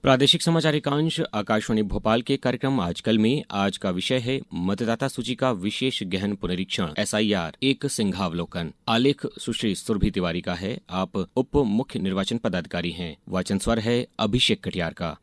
प्रादेशिक समाचार एकांश आकाशवाणी भोपाल के कार्यक्रम आजकल में आज का विषय है मतदाता सूची का विशेष गहन पुनरीक्षण SIR एक सिंहावलोकन। आलेख सुश्री सुरभि तिवारी का है। आप उप मुख्य निर्वाचन पदाधिकारी हैं। वाचन स्वर है अभिषेक कटियार का।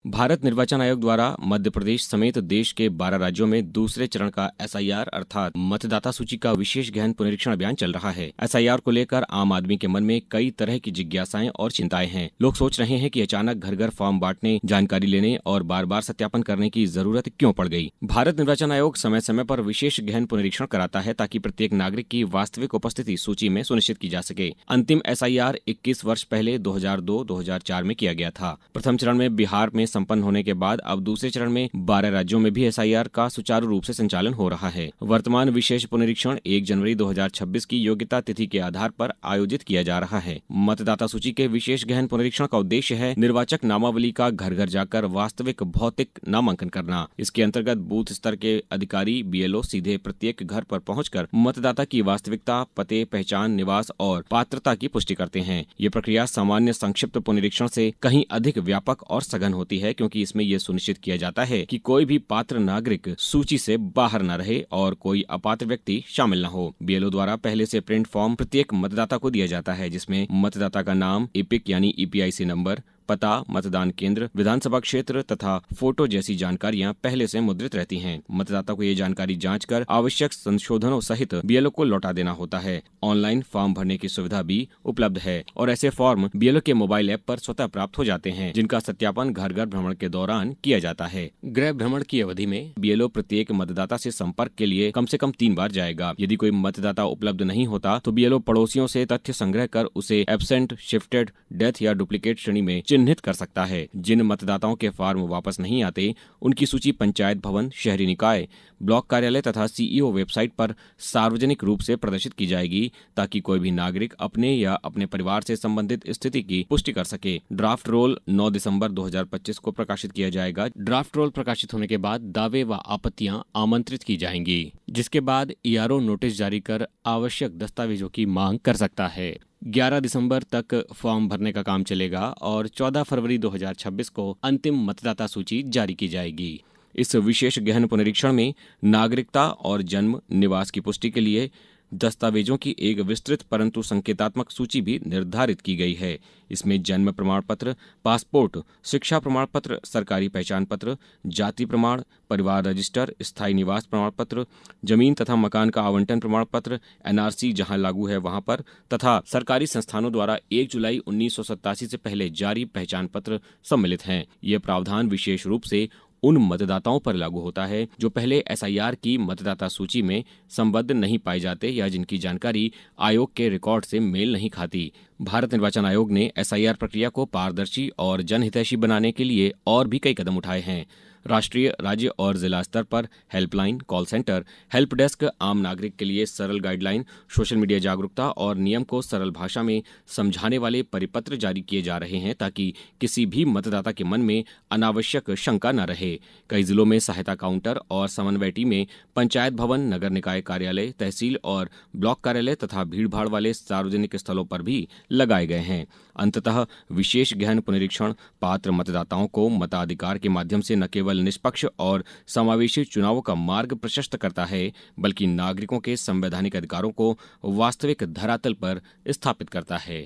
भारत निर्वाचन आयोग द्वारा मध्य प्रदेश समेत देश के 12 राज्यों में दूसरे चरण का SIR अर्थात मतदाता सूची का विशेष गहन पुनरीक्षण अभियान चल रहा है। SIR को लेकर आम आदमी के मन में कई तरह की जिज्ञासाएं और चिंताएं हैं। लोग सोच रहे हैं कि अचानक घर घर फॉर्म बांटने, जानकारी लेने और बार बार सत्यापन करने की जरूरत क्यों पड़ गई। भारत निर्वाचन आयोग समय समय पर विशेष गहन पुनरीक्षण कराता है ताकि प्रत्येक नागरिक की वास्तविक उपस्थिति सूची में सुनिश्चित की जा सके। अंतिम SIR 21 वर्ष पहले 2002-2004 में किया गया था। प्रथम चरण में बिहार में संपन्न होने के बाद अब दूसरे चरण में 12 राज्यों में भी SIR का सुचारू रूप से संचालन हो रहा है। वर्तमान विशेष पुनरीक्षण 1 जनवरी 2026 की योग्यता तिथि के आधार पर आयोजित किया जा रहा है। मतदाता सूची के विशेष गहन पुनरीक्षण का उद्देश्य है निर्वाचक नामावली का घर घर जाकर वास्तविक भौतिक नामांकन करना। इसके अंतर्गत बूथ स्तर के अधिकारी BLO सीधे प्रत्येक घर पर पहुंचकर मतदाता की वास्तविकता, पते, पहचान, निवास और पात्रता की पुष्टि करते हैं। ये प्रक्रिया सामान्य संक्षिप्त पुनरीक्षण से कहीं अधिक व्यापक और सघन होती है, क्योंकि इसमें यह सुनिश्चित किया जाता है कि कोई भी पात्र नागरिक सूची से बाहर न रहे और कोई अपात्र व्यक्ति शामिल न हो। BLO द्वारा पहले से प्रिंट फॉर्म प्रत्येक मतदाता को दिया जाता है, जिसमें मतदाता का नाम, EPIC यानी EPIC नंबर, पता, मतदान केंद्र, विधानसभा क्षेत्र तथा फोटो जैसी जानकारियां पहले से मुद्रित रहती हैं। मतदाता को ये जानकारी जांचकर आवश्यक संशोधनों सहित BLO को लौटा देना होता है। ऑनलाइन फॉर्म भरने की सुविधा भी उपलब्ध है और ऐसे फॉर्म BLO के मोबाइल ऐप पर स्वतः प्राप्त हो जाते हैं, जिनका सत्यापन घर घर भ्रमण के दौरान किया जाता है। गृह भ्रमण की अवधि में BLO प्रत्येक मतदाता से संपर्क के लिए कम से कम 3 बार जाएगा। यदि कोई मतदाता उपलब्ध नहीं होता तो BLO पड़ोसियों से तथ्य संग्रह कर उसे एब्सेंट, शिफ्टेड, डेथ या डुप्लीकेट श्रेणी में चिन्हित कर सकता है। जिन मतदाताओं के फॉर्म वापस नहीं आते, उनकी सूची पंचायत भवन, शहरी निकाय, ब्लॉक कार्यालय तथा CEO वेबसाइट पर सार्वजनिक रूप से प्रदर्शित की जाएगी, ताकि कोई भी नागरिक अपने या अपने परिवार से संबंधित स्थिति की पुष्टि कर सके। ड्राफ्ट रोल 9 दिसंबर 2025 को प्रकाशित किया जाएगा। ड्राफ्ट रोल प्रकाशित होने के बाद दावे व आपत्तियां आमंत्रित की जाएंगी, जिसके बाद ERO नोटिस जारी कर आवश्यक दस्तावेजों की मांग कर सकता है। 11 दिसंबर तक फॉर्म भरने का काम चलेगा और 14 फरवरी 2026 को अंतिम मतदाता सूची जारी की जाएगी। इस विशेष गहन पुनरीक्षण में नागरिकता और जन्म, निवास की पुष्टि के लिए दस्तावेजों की एक विस्तृत परंतु संकेतात्मक सूची भी निर्धारित की गई है। इसमें जन्म प्रमाण पत्र, पासपोर्ट, शिक्षा प्रमाण पत्र, सरकारी पहचान पत्र, जाति प्रमाण, परिवार रजिस्टर, स्थायी निवास प्रमाण पत्र, जमीन तथा मकान का आवंटन प्रमाण पत्र, NRC जहां लागू है वहां पर, तथा सरकारी संस्थानों द्वारा 1 जुलाई 1987 से पहले जारी पहचान पत्र सम्मिलित हैं। ये प्रावधान विशेष रूप से उन मतदाताओं पर लागू होता है जो पहले SIR की मतदाता सूची में संबद्ध नहीं पाए जाते या जिनकी जानकारी आयोग के रिकॉर्ड से मेल नहीं खाती। भारत निर्वाचन आयोग ने SIR प्रक्रिया को पारदर्शी और जनहितैषी बनाने के लिए और भी कई कदम उठाए हैं। राष्ट्रीय, राज्य और जिला स्तर पर helpline, call centre, help desk, आम नागरिक के लिए सरल गाइडलाइन, सोशल मीडिया जागरूकता और नियम को सरल भाषा में समझाने वाले परिपत्र जारी किए जा रहे हैं, ताकि किसी भी मतदाता के मन में अनावश्यक शंका न रहे। कई जिलों में सहायता काउंटर और समन्वय टीमें पंचायत भवन, नगर निकाय कार्यालय, तहसील और ब्लॉक कार्यालय तथा भीड़भाड़ वाले सार्वजनिक स्थलों पर भी लगाए गए हैं। अंततः विशेष गहन पुनरीक्षण पात्र मतदाताओं को मताधिकार के माध्यम से न केवल निष्पक्ष और समावेशी चुनावों का मार्ग प्रशस्त करता है, बल्कि नागरिकों के संवैधानिक अधिकारों को वास्तविक धरातल पर स्थापित करता है।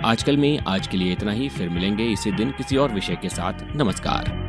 आजकल में आज के लिए इतना ही। फिर मिलेंगे इसी दिन किसी और विषय के साथ। नमस्कार।